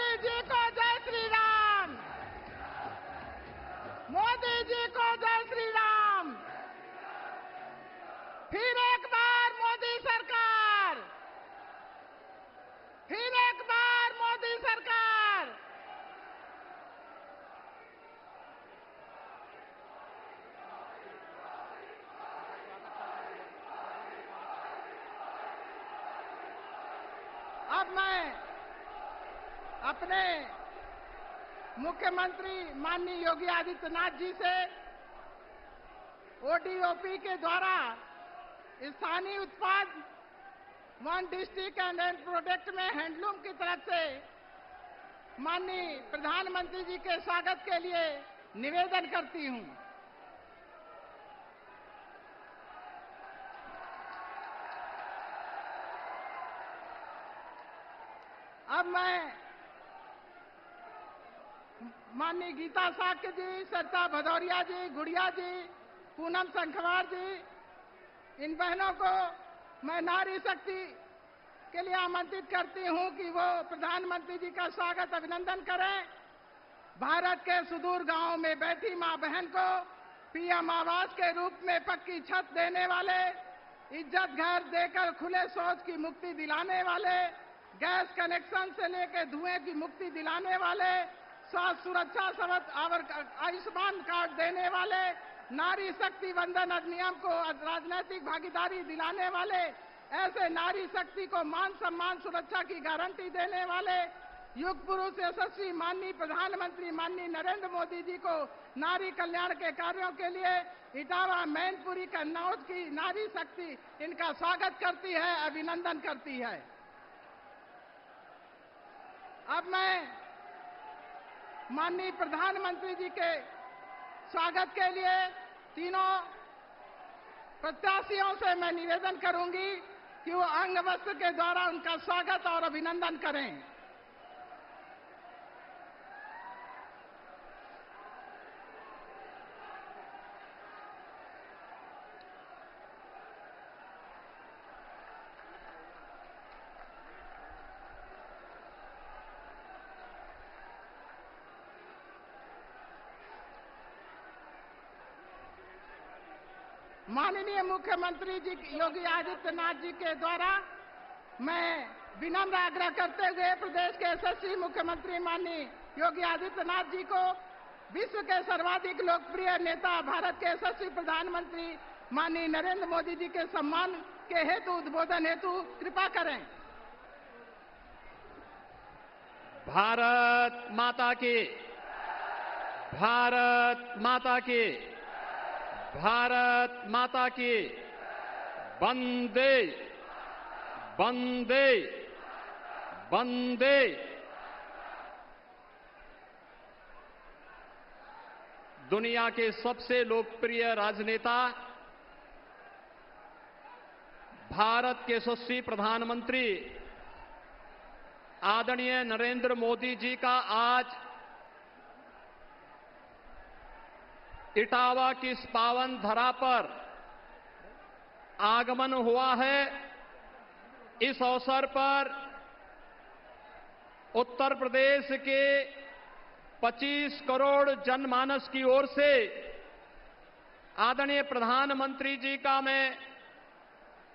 मोदी जी को जय श्री राम। मोदी जी को जय श्री राम। फिर एक बार मोदी सरकार, फिर एक बार मोदी सरकार। अब मैं अपने मुख्यमंत्री माननीय योगी आदित्यनाथ जी से ओडीओपी के द्वारा स्थानीय उत्पाद one district and and product में हैंडलूम की तरफ से माननीय प्रधानमंत्री जी के स्वागत के लिए निवेदन करती हूं। अब मैं माननीय गीता साक्य जी, सरिता भदौरिया जी, गुड़िया जी, पूनम संखवार जी, इन बहनों को मैं नारी शक्ति के लिए आमंत्रित करती हूं कि वो प्रधानमंत्री जी का स्वागत अभिनंदन करें। भारत के सुदूर गांवों में बैठी मां बहन को पीएम आवास के रूप में पक्की छत देने वाले, इज्जत घर देकर खुले शौच की मुक्ति दिलाने वाले, गैस कनेक्शन से लेकर धुएं की मुक्ति दिलाने वाले, स्वास्थ्य सुरक्षा समेत आयुष्मान कार्ड देने वाले, नारी शक्ति वंदन अधिनियम को राजनीतिक भागीदारी दिलाने वाले, ऐसे नारी शक्ति को मान सम्मान सुरक्षा की गारंटी देने वाले युग पुरुष यशस्वी माननीय प्रधानमंत्री माननीय नरेंद्र मोदी जी को नारी कल्याण के कार्यों के लिए इटावा, मैनपुरी, कन्नौज की नारी शक्ति इनका स्वागत करती है, अभिनंदन करती है। अब मैं माननीय प्रधानमंत्री जी के स्वागत के लिए तीनों प्रत्याशियों से मैं निवेदन करूंगी कि वो अंग वस्त्र के द्वारा उनका स्वागत और अभिनंदन करें। माननीय मुख्यमंत्री जी योगी आदित्यनाथ जी के द्वारा मैं विनम्र आग्रह करते हुए प्रदेश के यशस्वी मुख्यमंत्री माननीय योगी आदित्यनाथ जी को विश्व के सर्वाधिक लोकप्रिय नेता भारत के यशस्वी प्रधानमंत्री माननीय नरेंद्र मोदी जी के सम्मान के हेतु उद्बोधन हेतु कृपा करें। भारत माता की, भारत माता की, भारत माता की। वंदे वंदे वंदे। दुनिया के सबसे लोकप्रिय राजनेता भारत के यशस्वी प्रधानमंत्री आदरणीय नरेंद्र मोदी जी का आज इटावा की इस पावन धरा पर आगमन हुआ है। इस अवसर पर उत्तर प्रदेश के 25 करोड़ जनमानस की ओर से आदरणीय प्रधानमंत्री जी का मैं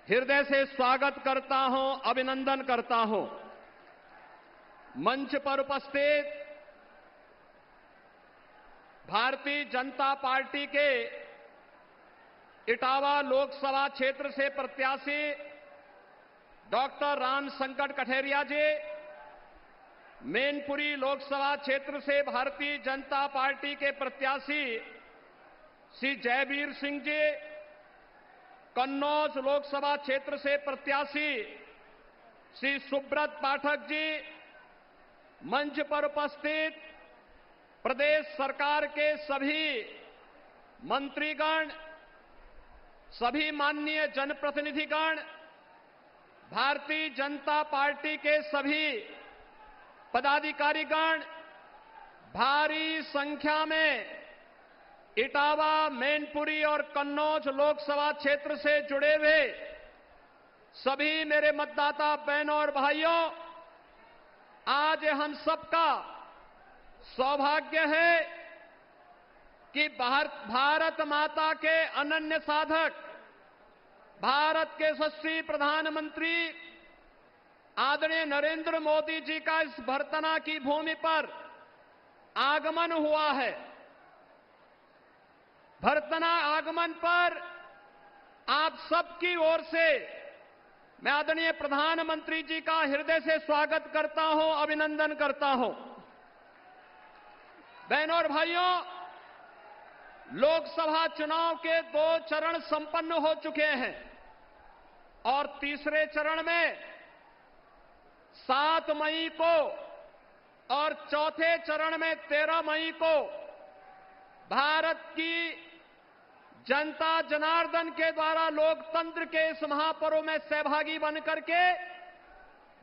हृदय से स्वागत करता हूं, अभिनंदन करता हूं। मंच पर उपस्थित भारतीय जनता पार्टी के इटावा लोकसभा क्षेत्र से प्रत्याशी डॉक्टर रामशंकर कठेरिया जी, मैनपुरी लोकसभा क्षेत्र से भारतीय जनता पार्टी के प्रत्याशी श्री जयवीर सिंह जी, कन्नौज लोकसभा क्षेत्र से प्रत्याशी श्री सुब्रत पाठक जी, मंच पर उपस्थित प्रदेश सरकार के सभी मंत्रीगण, सभी माननीय जनप्रतिनिधिगण, भारतीय जनता पार्टी के सभी पदाधिकारीगण, भारी संख्या में इटावा, मैनपुरी और कन्नौज लोकसभा क्षेत्र से जुड़े हुए सभी मेरे मतदाता बहनों और भाइयों, आज हम सबका सौभाग्य है कि भारत माता के अनन्य साधक, भारत के यशस्वी प्रधानमंत्री आदरणीय नरेंद्र मोदी जी का इस भर्तना की भूमि पर आगमन हुआ है। भर्तना आगमन पर आप सबकी ओर से मैं आदरणीय प्रधानमंत्री जी का हृदय से स्वागत करता हूं, अभिनंदन करता हूं। बहनों और भाइयों, लोकसभा चुनाव के 2 चरण संपन्न हो चुके हैं और तीसरे चरण में 7 मई को और चौथे चरण में 13 मई को भारत की जनता जनार्दन के द्वारा लोकतंत्र के इस महापर्व में सहभागी बनकर के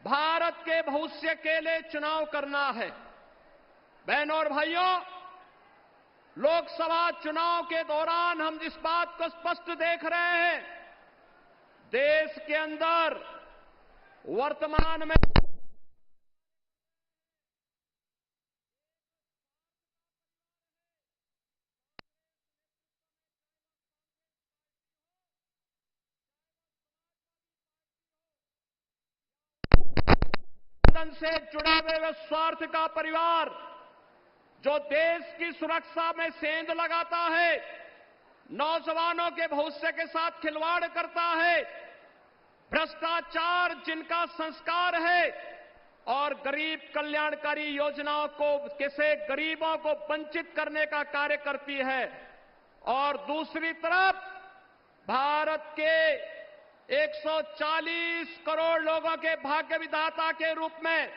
भारत के भविष्य के लिए चुनाव करना है। बहनों और भाइयों, लोकसभा चुनाव के दौरान हम इस बात को स्पष्ट देख रहे हैं, देश के अंदर वर्तमान में से जुड़ा हुए स्वार्थ का परिवार जो देश की सुरक्षा में सेंध लगाता है, नौजवानों के भविष्य के साथ खिलवाड़ करता है, भ्रष्टाचार जिनका संस्कार है और गरीब कल्याणकारी योजनाओं को कैसे गरीबों को वंचित करने का कार्य करती है, और दूसरी तरफ भारत के 140 करोड़ लोगों के भाग्य विधाता के रूप में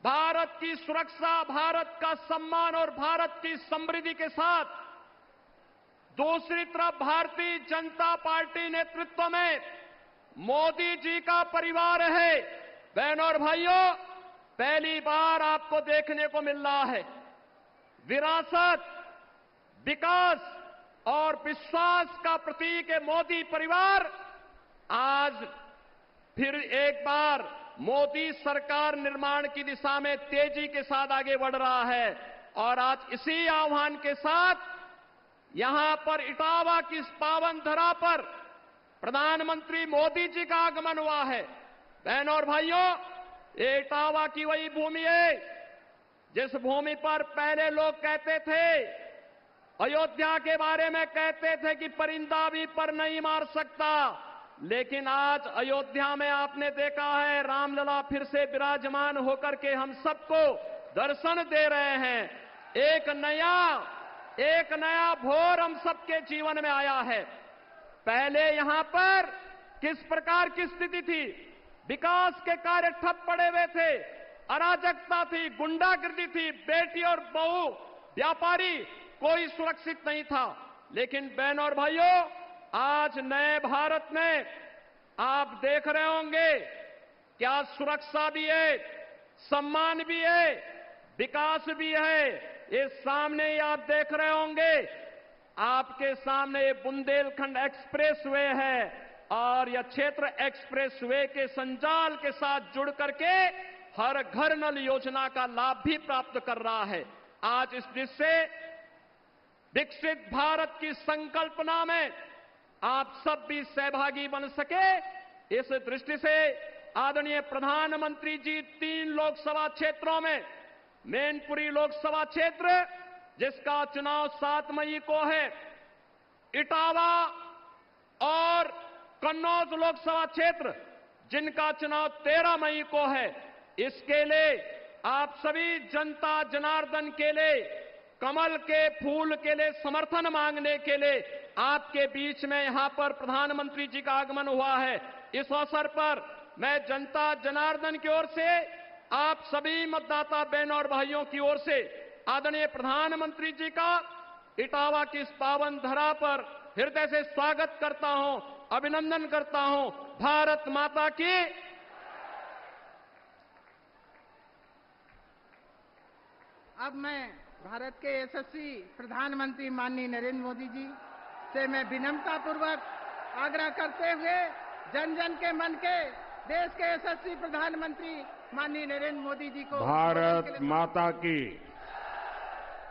भारत की सुरक्षा, भारत का सम्मान और भारत की समृद्धि के साथ दूसरी तरफ भारतीय जनता पार्टी नेतृत्व में मोदी जी का परिवार है। बहनों और भाइयों, पहली बार आपको देखने को मिल रहा है विरासत, विकास और विश्वास का प्रतीक है मोदी परिवार। आज फिर एक बार मोदी सरकार निर्माण की दिशा में तेजी के साथ आगे बढ़ रहा है और आज इसी आह्वान के साथ यहां पर इटावा की इस पावन धरा पर प्रधानमंत्री मोदी जी का आगमन हुआ है। बहनों और भाइयों, ये इटावा की वही भूमि है जिस भूमि पर पहले लोग कहते थे, अयोध्या के बारे में कहते थे कि परिंदा भी पर नहीं मार सकता, लेकिन आज अयोध्या में आपने देखा है रामलला फिर से विराजमान होकर के हम सबको दर्शन दे रहे हैं। एक नया भोर हम सबके जीवन में आया है। पहले यहां पर किस प्रकार की स्थिति थी? विकास के कार्य ठप पड़े हुए थे, अराजकता थी, गुंडागर्दी थी, बेटी और बहू, व्यापारी, कोई सुरक्षित नहीं था। लेकिन बहनों और भाइयों, आज नए भारत में आप देख रहे होंगे क्या सुरक्षा भी है, सम्मान भी है, विकास भी है। ये सामने ही आप देख रहे होंगे, आपके सामने ये बुंदेलखंड एक्सप्रेस वे है और यह क्षेत्र एक्सप्रेस वे के संजाल के साथ जुड़ करके हर घर नल योजना का लाभ भी प्राप्त कर रहा है। आज इस जिससे विकसित भारत की संकल्पना में आप सब भी सहभागी बन सके, इस दृष्टि से आदरणीय प्रधानमंत्री जी 3 लोकसभा क्षेत्रों में मैनपुरी लोकसभा क्षेत्र जिसका चुनाव 7 मई को है, इटावा और कन्नौज लोकसभा क्षेत्र जिनका चुनाव 13 मई को है, इसके लिए आप सभी जनता जनार्दन के लिए, कमल के फूल के लिए समर्थन मांगने के लिए आपके बीच में यहां पर प्रधानमंत्री जी का आगमन हुआ है। इस अवसर पर मैं जनता जनार्दन की ओर से आप सभी मतदाता बहनों और भाइयों की ओर से आदरणीय प्रधानमंत्री जी का इटावा की इस पावन धरा पर हृदय से स्वागत करता हूं, अभिनंदन करता हूं। भारत माता की। अब मैं भारत के यशस्वी प्रधानमंत्री माननीय नरेंद्र मोदी जी से मैं विनम्रतापूर्वक आग्रह करते हुए जन जन के मन के देश के यशस्वी प्रधानमंत्री माननीय नरेंद्र मोदी जी को भारत माता की,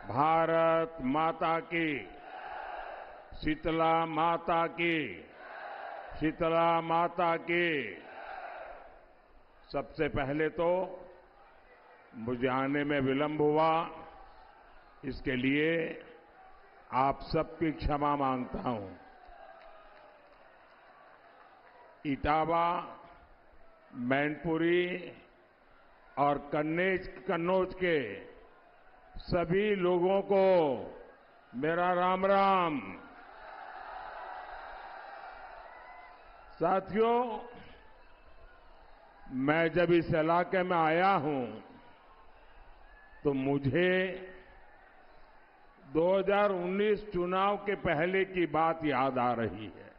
भारत माता की, शीतला माता की, शीतला माता की। सबसे पहले तो मुझे आने में विलंब हुआ, इसके लिए आप सबकी क्षमा मांगता हूं। इटावा, मैनपुरी और कन्नौज के सभी लोगों को मेरा राम राम। साथियों, मैं जब इस इलाके में आया हूं तो मुझे 2019 चुनाव के पहले की बात याद आ रही है।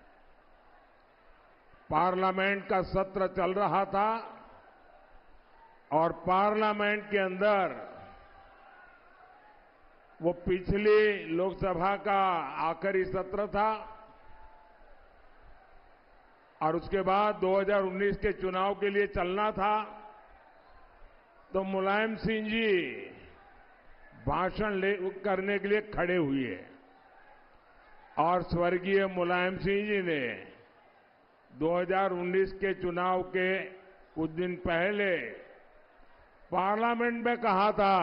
पार्लियामेंट का सत्र चल रहा था और पार्लियामेंट के अंदर वो पिछली लोकसभा का आखिरी सत्र था और उसके बाद 2019 के चुनाव के लिए चलना था। तो मुलायम सिंह जी भाषण करने के लिए खड़े हुए और स्वर्गीय मुलायम सिंह जी ने 2019 के चुनाव के कुछ दिन पहले पार्लियामेंट में कहा था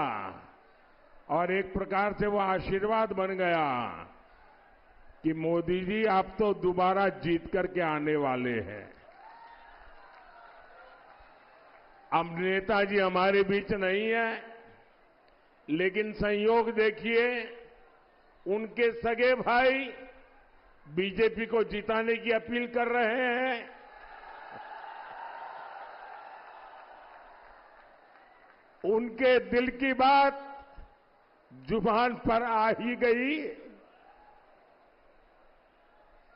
और एक प्रकार से वो आशीर्वाद बन गया कि मोदी जी आप तो दोबारा जीत करके आने वाले हैं। अब नेताजी हमारे बीच नहीं है, लेकिन संयोग देखिए उनके सगे भाई बीजेपी को जिताने की अपील कर रहे हैं। उनके दिल की बात जुबान पर आ ही गई।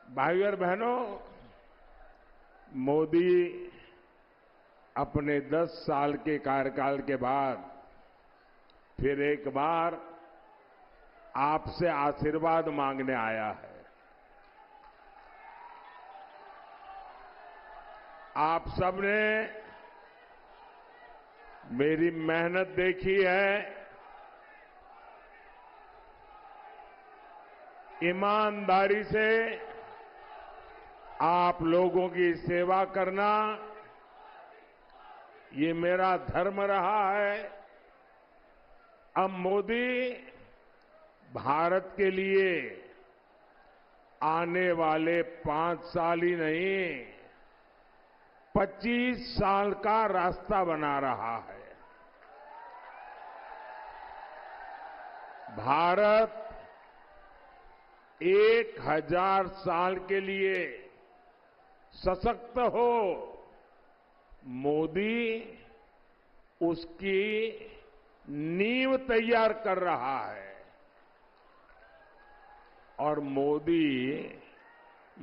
भाइयों और बहनों, मोदी अपने 10 साल के कार्यकाल के बाद फिर एक बार आपसे आशीर्वाद मांगने आया है। आप सबने मेरी मेहनत देखी है, ईमानदारी से आप लोगों की सेवा करना ये मेरा धर्म रहा है। अब मोदी भारत के लिए आने वाले 5 साल ही नहीं 25 साल का रास्ता बना रहा है। भारत 1000 साल के लिए सशक्त हो, मोदी उसकी नींव तैयार कर रहा है। और मोदी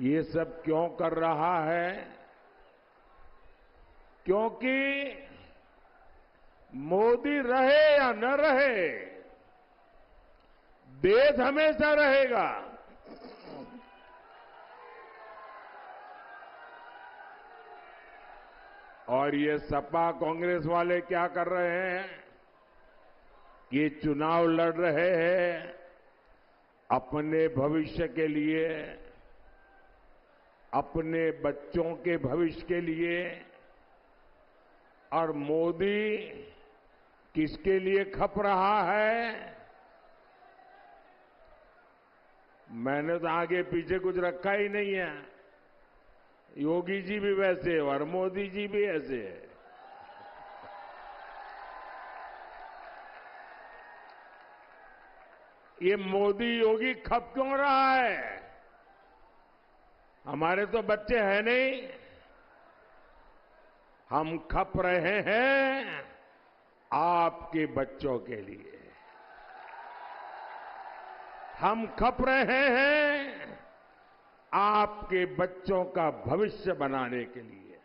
ये सब क्यों कर रहा है? क्योंकि मोदी रहे या न रहे, देश हमेशा रहेगा। और ये सपा कांग्रेस वाले क्या कर रहे हैं? ये चुनाव लड़ रहे हैं अपने भविष्य के लिए, अपने बच्चों के भविष्य के लिए। और मोदी किसके लिए खप रहा है? मैंने तो आगे पीछे कुछ रखा ही नहीं है। योगी जी भी वैसे और मोदी जी भी ऐसे है। ये मोदी योगी खप क्यों रहा है? हमारे तो बच्चे हैं नहीं। हम खप रहे हैं आपके बच्चों के लिए। हम खप रहे हैं आपके बच्चों का भविष्य बनाने के लिए।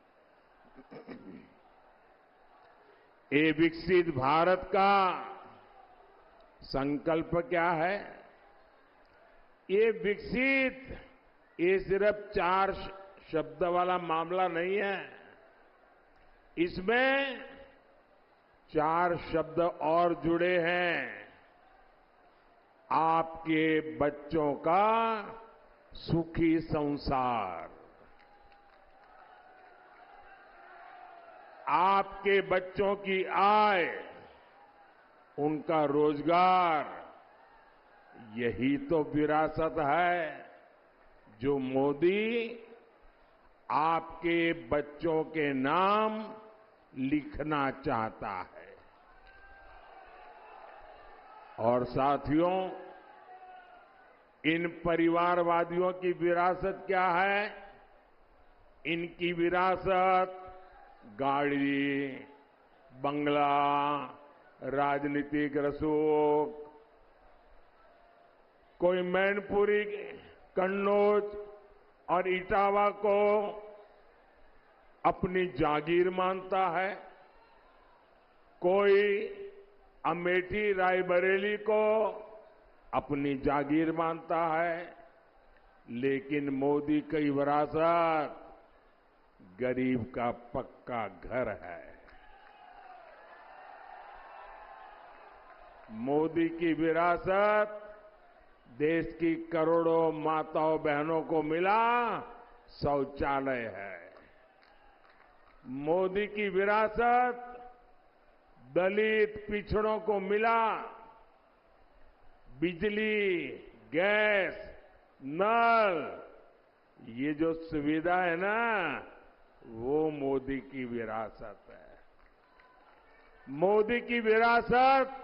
ये विकसित भारत का संकल्प क्या है? ये विकसित, ये सिर्फ 4 शब्द वाला मामला नहीं है। इसमें 4 शब्द और जुड़े हैं। आपके बच्चों का सुखी संसार। आपके बच्चों की आय, उनका रोजगार, यही तो विरासत है जो मोदी आपके बच्चों के नाम लिखना चाहता है। और साथियों, इन परिवारवादियों की विरासत क्या है? इनकी विरासत गाड़ी, बंगला, राजनीतिक रसूख, कोई मैनपुरी, कन्नौज और इटावा को अपनी जागीर मानता है, कोई अमेठी रायबरेली को अपनी जागीर मानता है, लेकिन मोदी की विरासत गरीब का पक्का घर है। मोदी की विरासत देश की करोड़ों माताओं बहनों को मिला शौचालय है। मोदी की विरासत दलित पिछड़ों को मिला बिजली, गैस, नल, ये जो सुविधा है ना, वो मोदी की विरासत है। मोदी की विरासत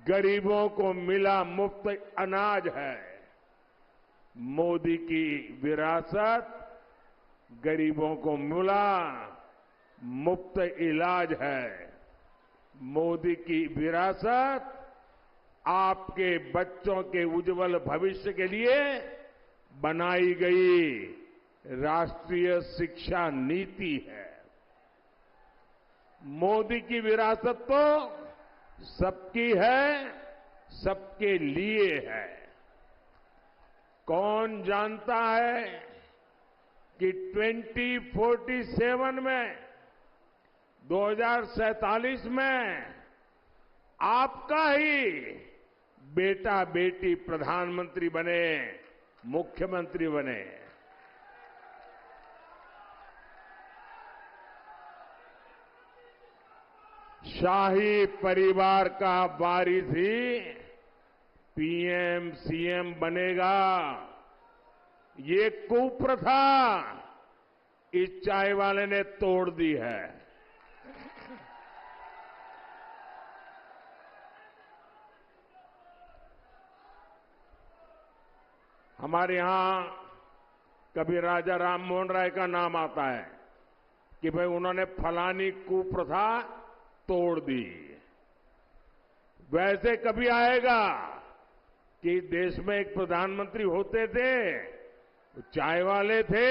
गरीबों को मिला मुफ्त अनाज है। मोदी की विरासत गरीबों को मिला मुफ्त इलाज है। मोदी की विरासत आपके बच्चों के उज्जवल भविष्य के लिए बनाई गई राष्ट्रीय शिक्षा नीति है। मोदी की विरासत तो सबकी है, सबके लिए है। कौन जानता है कि 2047 में, 2047 में आपका ही बेटा बेटी प्रधानमंत्री बने, मुख्यमंत्री बने। शाही परिवार का वारिस ही पीएम, सीएम बनेगा। ये कुप्रथा इस चाय वाले ने तोड़ दी है। हमारे यहां कभी राजा राममोहन राय का नाम आता है कि भाई उन्होंने फलानी कुप्रथा तोड़ दी। वैसे कभी आएगा कि देश में एक प्रधानमंत्री होते थे, चाय वाले थे,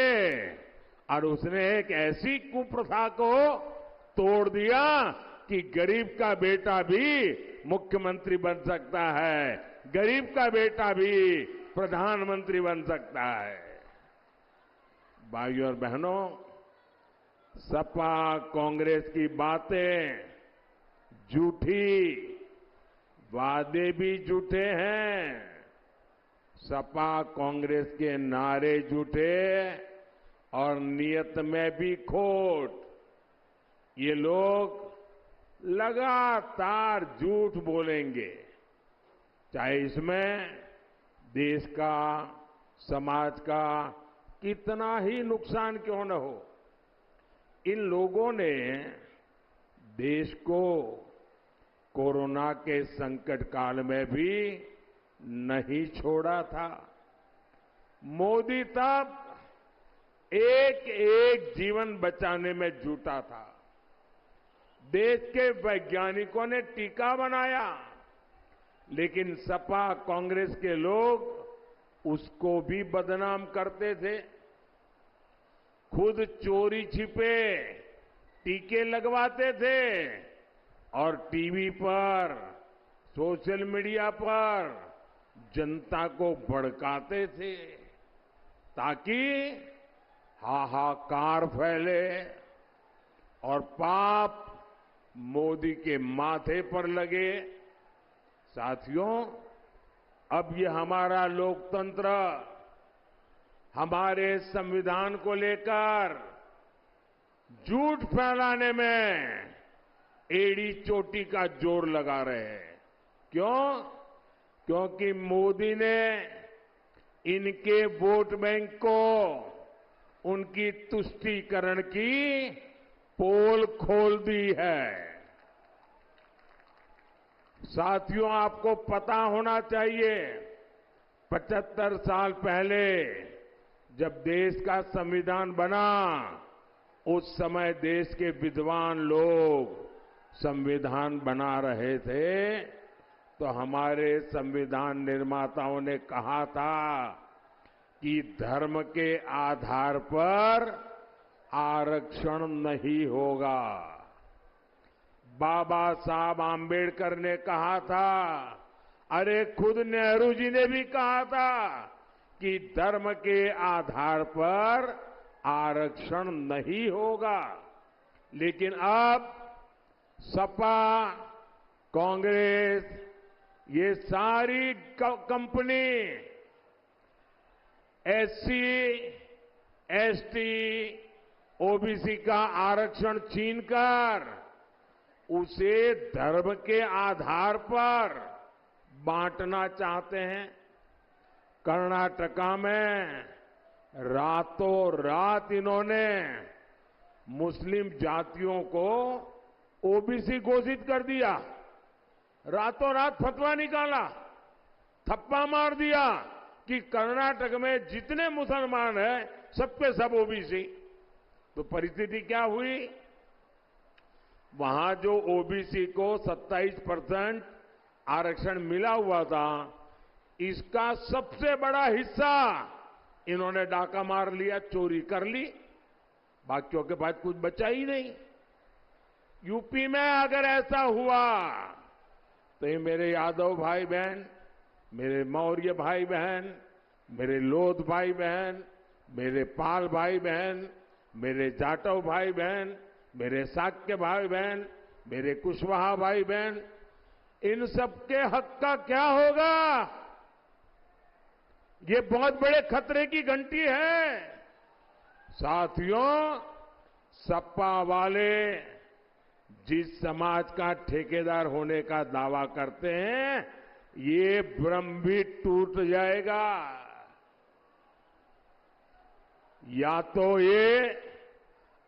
और उसने एक ऐसी कुप्रथा को तोड़ दिया कि गरीब का बेटा भी मुख्यमंत्री बन सकता है, गरीब का बेटा भी प्रधानमंत्री बन सकता है। भाइयों और बहनों, सपा कांग्रेस की बातें झूठी, वादे भी झूठे हैं। सपा कांग्रेस के नारे झूठे और नियत में भी खोट। ये लोग लगातार झूठ बोलेंगे, चाहे इसमें देश का, समाज का कितना ही नुकसान क्यों न हो। इन लोगों ने देश को कोरोना के संकट काल में भी नहीं छोड़ा था। मोदी तब एक एक जीवन बचाने में जुटा था। देश के वैज्ञानिकों ने टीका बनाया, लेकिन सपा कांग्रेस के लोग उसको भी बदनाम करते थे। खुद चोरी छिपे टीके लगवाते थे और टीवी पर, सोशल मीडिया पर जनता को भड़काते थे ताकि हाहाकार फैले और पाप मोदी के माथे पर लगे। साथियों, अब ये हमारा लोकतंत्र हमारे संविधान को लेकर झूठ फैलाने में एड़ी चोटी का जोर लगा रहे हैं। क्यों? क्योंकि मोदी ने इनके वोट बैंक को उनकी तुष्टीकरण की पोल खोल दी है। साथियों, आपको पता होना चाहिए 75 साल पहले जब देश का संविधान बना, उस समय देश के विद्वान लोग संविधान बना रहे थे, तो हमारे संविधान निर्माताओं ने कहा था कि धर्म के आधार पर आरक्षण नहीं होगा। बाबा साहब आम्बेडकर ने कहा था, अरे खुद नेहरू जी ने भी कहा था कि धर्म के आधार पर आरक्षण नहीं होगा। लेकिन अब सपा, कांग्रेस, ये सारी कंपनी एससी, एसटी, ओबीसी का आरक्षण छीनकर उसे धर्म के आधार पर बांटना चाहते हैं। कर्नाटका में रातों रात इन्होंने मुस्लिम जातियों को ओबीसी घोषित कर दिया। रातों रात फतवा निकाला, थप्पा मार दिया कि कर्नाटक में जितने मुसलमान हैं सबके सब ओबीसी। तो परिस्थिति क्या हुई? वहां जो ओबीसी को 27% आरक्षण मिला हुआ था, इसका सबसे बड़ा हिस्सा इन्होंने डाका मार लिया, चोरी कर ली। बाकियों के पास कुछ बचा ही नहीं। यूपी में अगर ऐसा हुआ तो ये मेरे यादव भाई बहन, मेरे मौर्य भाई बहन, मेरे लोध भाई बहन, मेरे पाल भाई बहन, मेरे जाटव भाई बहन, मेरे शाक्य भाई बहन, मेरे कुशवाहा भाई बहन, इन सबके हक का क्या होगा? ये बहुत बड़े खतरे की घंटी है। साथियों, सपा वाले जिस समाज का ठेकेदार होने का दावा करते हैं, ये भ्रम भी टूट जाएगा। या तो ये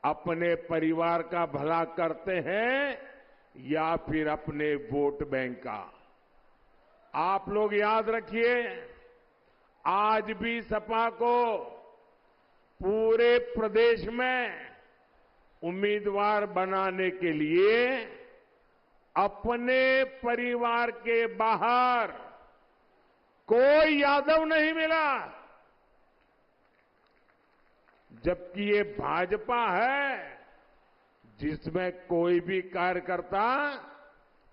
अपने परिवार का भला करते हैं या फिर अपने वोट बैंक का। आप लोग याद रखिए, आज भी सपा को पूरे प्रदेश में उम्मीदवार बनाने के लिए अपने परिवार के बाहर कोई यादव नहीं मिला, जबकि ये भाजपा है जिसमें कोई भी कार्यकर्ता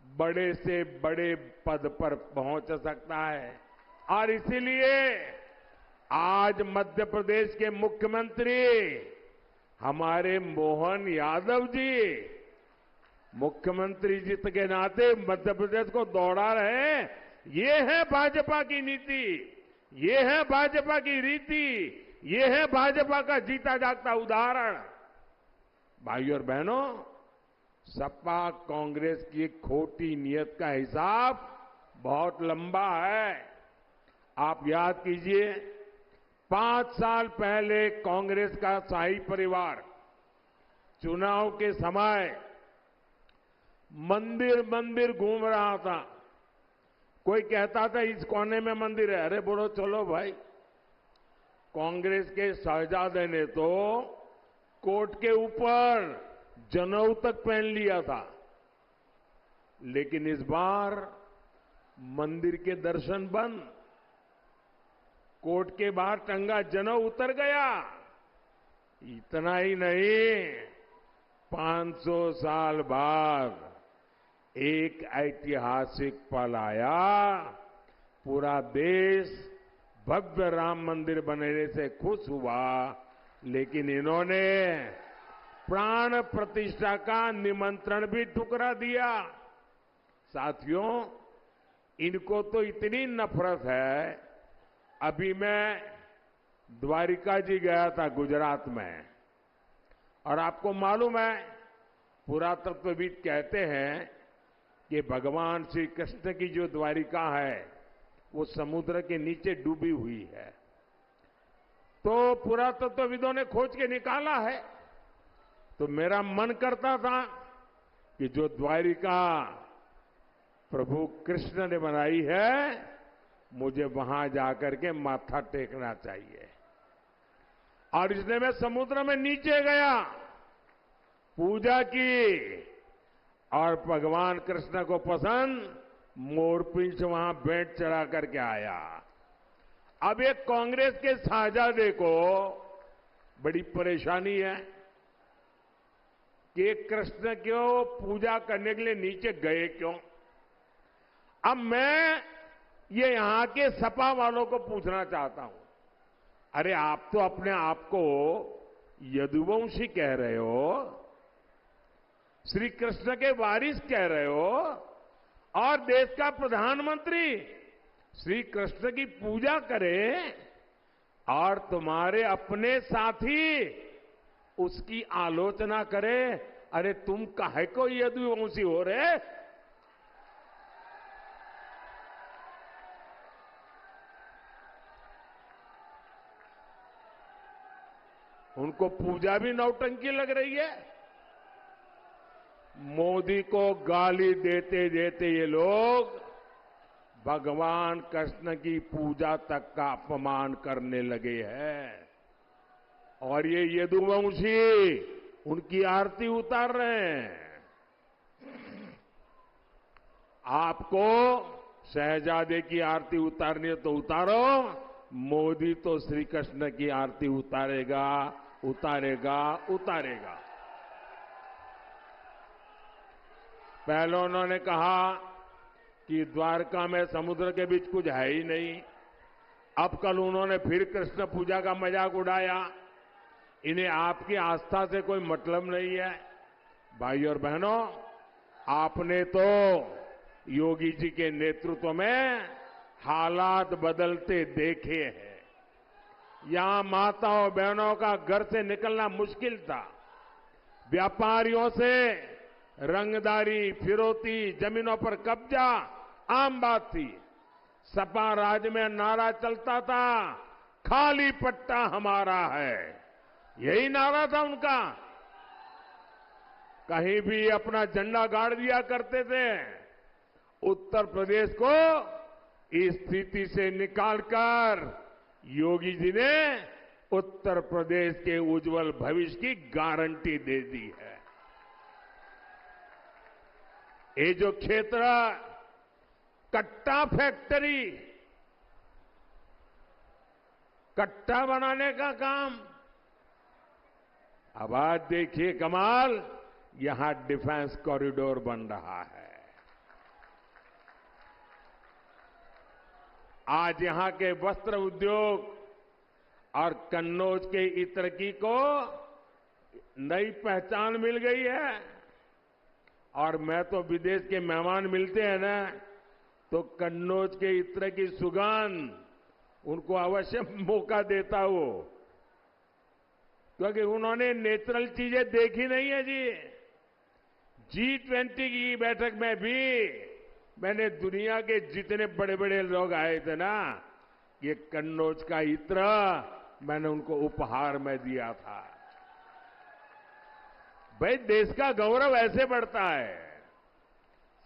बड़े से बड़े पद पर पहुंच सकता है। और इसीलिए आज मध्य प्रदेश के मुख्यमंत्री हमारे मोहन यादव जी मुख्यमंत्री जी के नाते मध्य प्रदेश को दौड़ा रहे हैं। ये है भाजपा की नीति, ये है भाजपा की रीति, ये है भाजपा का जीता जागता उदाहरण। भाइयों और बहनों, सपा कांग्रेस की खोटी नीयत का हिसाब बहुत लंबा है। आप याद कीजिए, 5 साल पहले कांग्रेस का शाही परिवार चुनाव के समय मंदिर मंदिर घूम रहा था। कोई कहता था इस कोने में मंदिर है, अरे बोलो चलो भाई। कांग्रेस के शहजादे ने तो कोट के ऊपर जनेऊ तक पहन लिया था, लेकिन इस बार मंदिर के दर्शन बंद, कोट के बाहर टंगा जनेऊ उतर गया। इतना ही नहीं, 500 साल बाद एक ऐतिहासिक पल आया। पूरा देश भव्य राम मंदिर बनने से खुश हुआ, लेकिन इन्होंने प्राण प्रतिष्ठा का निमंत्रण भी ठुकरा दिया। साथियों, इनको तो इतनी नफरत है। अभी मैं द्वारिका जी गया था गुजरात में, और आपको मालूम है, पुरातत्वविद कहते हैं कि भगवान श्री कृष्ण की जो द्वारिका है वो समुद्र के नीचे डूबी हुई है। तो पुरातत्वविदों ने खोज के निकाला है। तो मेरा मन करता था कि जो द्वारिका प्रभु कृष्ण ने बनाई है, मुझे वहां जाकर के माथा टेकना चाहिए। और इसलिए मैं समुद्र में नीचे गया, पूजा की, और भगवान कृष्ण को पसंद मोरपिंच वहां भेंट चढ़ा करके आया। अब एक कांग्रेस के साझादे को बड़ी परेशानी है कि कृष्ण क्यों पूजा करने के लिए नीचे गए क्यों। अब मैं ये यहां के सपा वालों को पूछना चाहता हूं, अरे आप तो अपने आप को यदुवंशी कह रहे हो, श्री कृष्ण के वारिस कह रहे हो, और देश का प्रधानमंत्री श्री कृष्ण की पूजा करे, और तुम्हारे अपने साथी उसकी आलोचना करे। अरे तुम काहे को यदुवंशी हो रहे? उनको पूजा भी नौटंकी लग रही है। मोदी को गाली देते देते ये लोग भगवान कृष्ण की पूजा तक का अपमान करने लगे हैं, और ये यदुवंशी उनकी आरती उतार रहे हैं। आपको शहजादे की आरती उतारनी है तो उतारो, मोदी तो श्री कृष्ण की आरती उतारेगा, उतारेगा, उतारेगा। पहले उन्होंने कहा कि द्वारका में समुद्र के बीच कुछ है ही नहीं। अब कल उन्होंने फिर कृष्ण पूजा का मजाक उड़ाया। इन्हें आपकी आस्था से कोई मतलब नहीं है। भाई और बहनों, आपने तो योगी जी के नेतृत्व में हालात बदलते देखे हैं। यहां माताओं बहनों का घर से निकलना मुश्किल था। व्यापारियों से रंगदारी, फिरौती, जमीनों पर कब्जा आम बात थी। सपा राज में नारा चलता था, खाली पट्टा हमारा है। यही नारा था उनका। कहीं भी अपना झंडा गाड़ दिया करते थे। उत्तर प्रदेश को इस स्थिति से निकालकर योगी जी ने उत्तर प्रदेश के उज्जवल भविष्य की गारंटी दे दी है। ये जो क्षेत्र कट्टा फैक्ट्री, कट्टा बनाने का काम, अब आज देखिए कमाल, यहां डिफेंस कॉरिडोर बन रहा है। आज यहां के वस्त्र उद्योग और कन्नौज के इत्र की को नई पहचान मिल गई है। और मैं तो विदेश के मेहमान मिलते हैं ना, तो कन्नौज के इत्र की सुगंध उनको अवश्य मौका देता हूं, क्योंकि उन्होंने नेचुरल चीजें देखी नहीं है जी। G20 की बैठक में भी मैंने दुनिया के जितने बड़े बड़े लोग आए थे ना, ये कन्नौज का इत्र मैंने उनको उपहार में दिया था। भाई, देश का गौरव ऐसे बढ़ता है।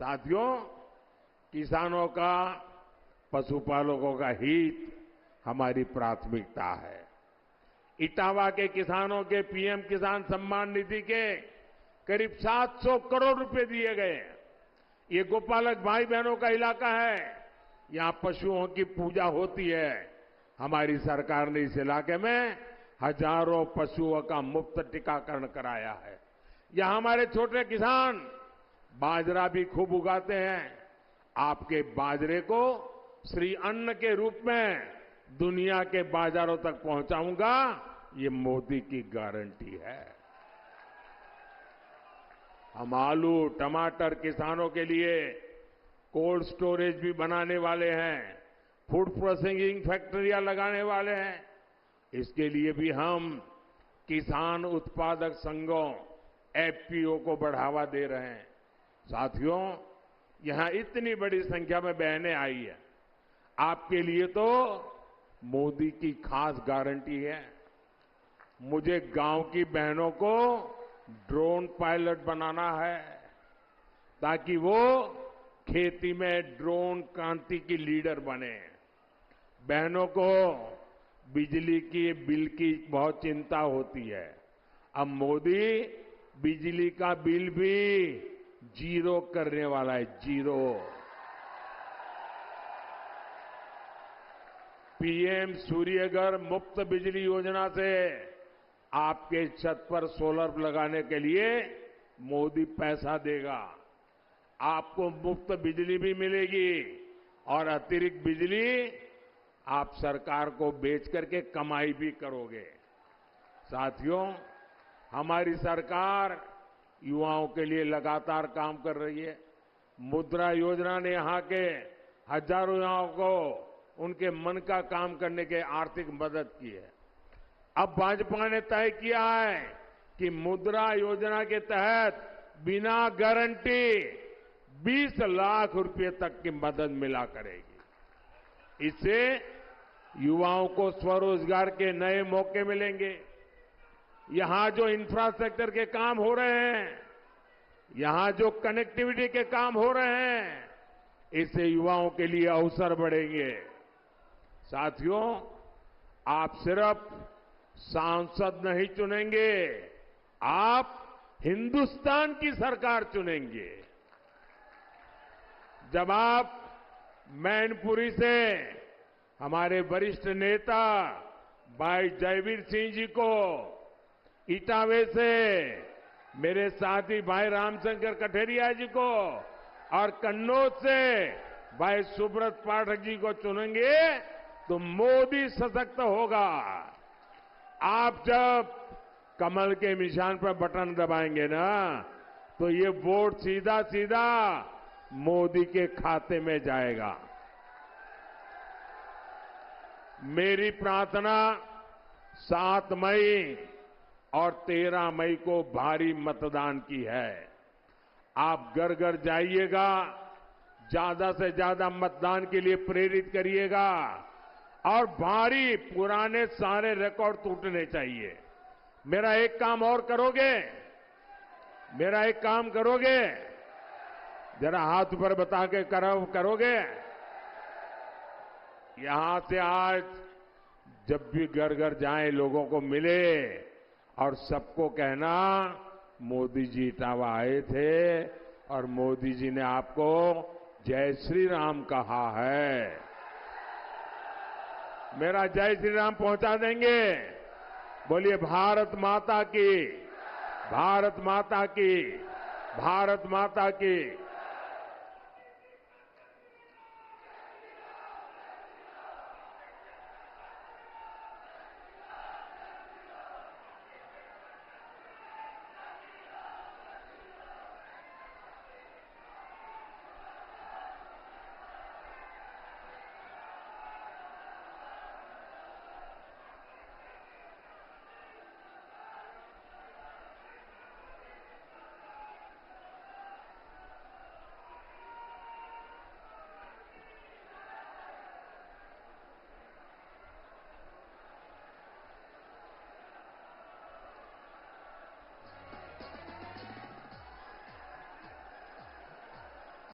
साथियों, किसानों का, पशुपालकों का हित हमारी प्राथमिकता है। इटावा के किसानों के पीएम किसान सम्मान निधि के करीब 700 करोड़ रुपए दिए गए। ये गोपालक भाई बहनों का इलाका है। यहां पशुओं की पूजा होती है। हमारी सरकार ने इस इलाके में हजारों पशुओं का मुफ्त टीकाकरण कराया है। यहां हमारे छोटे किसान बाजरा भी खूब उगाते हैं। आपके बाजरे को श्री अन्न के रूप में दुनिया के बाजारों तक पहुंचाऊंगा, ये मोदी की गारंटी है। हम आलू टमाटर किसानों के लिए कोल्ड स्टोरेज भी बनाने वाले हैं, फूड प्रोसेसिंग फैक्ट्रियां लगाने वाले हैं। इसके लिए भी हम किसान उत्पादक संघों एफपीओ को बढ़ावा दे रहे हैं। साथियों, यहां इतनी बड़ी संख्या में बहनें आई है, आपके लिए तो मोदी की खास गारंटी है। मुझे गांव की बहनों को ड्रोन पायलट बनाना है ताकि वो खेती में ड्रोन क्रांति की लीडर बने। बहनों को बिजली की बिल की बहुत चिंता होती है। अब मोदी बिजली का बिल भी जीरो करने वाला है, जीरो। पीएम सूर्यघर मुफ्त बिजली योजना से आपके छत पर सोलर लगाने के लिए मोदी पैसा देगा। आपको मुफ्त बिजली भी मिलेगी और अतिरिक्त बिजली आप सरकार को बेच करके कमाई भी करोगे। साथियों, हमारी सरकार युवाओं के लिए लगातार काम कर रही है। मुद्रा योजना ने यहां के हजारों युवाओं को उनके मन का काम करने के आर्थिक मदद की है। अब भाजपा ने तय किया है कि मुद्रा योजना के तहत बिना गारंटी 20 लाख रुपए तक की मदद मिला करेगी। इससे युवाओं को स्वरोजगार के नए मौके मिलेंगे। यहां जो इंफ्रास्ट्रक्चर के काम हो रहे हैं, यहां जो कनेक्टिविटी के काम हो रहे हैं, इससे युवाओं के लिए अवसर बढ़ेंगे। साथियों, आप सिर्फ सांसद नहीं चुनेंगे, आप हिंदुस्तान की सरकार चुनेंगे। जब आप मैनपुरी से हमारे वरिष्ठ नेता भाई जयवीर सिंह जी को, इटावे से मेरे साथी भाई रामशंकर कठेरिया जी को और कन्नौज से भाई सुब्रत पाठक जी को चुनेंगे तो मोदी सशक्त होगा। आप जब कमल के निशान पर बटन दबाएंगे ना, तो ये वोट सीधा सीधा मोदी के खाते में जाएगा। मेरी प्रार्थना 7 मई और 13 मई को भारी मतदान की है। आप घर घर जाइएगा, ज्यादा से ज्यादा मतदान के लिए प्रेरित करिएगा और भारी पुराने सारे रिकॉर्ड टूटने चाहिए। मेरा एक काम और करोगे? मेरा एक काम करोगे? जरा हाथ ऊपर बता के करोगे? यहां से आज जब भी घर घर जाएं, लोगों को मिले और सबको कहना मोदी जी इटावा आए थे और मोदी जी ने आपको जय श्री राम कहा है। मेरा जय श्री राम पहुंचा देंगे? बोलिए भारत माता की, भारत माता की, भारत माता की।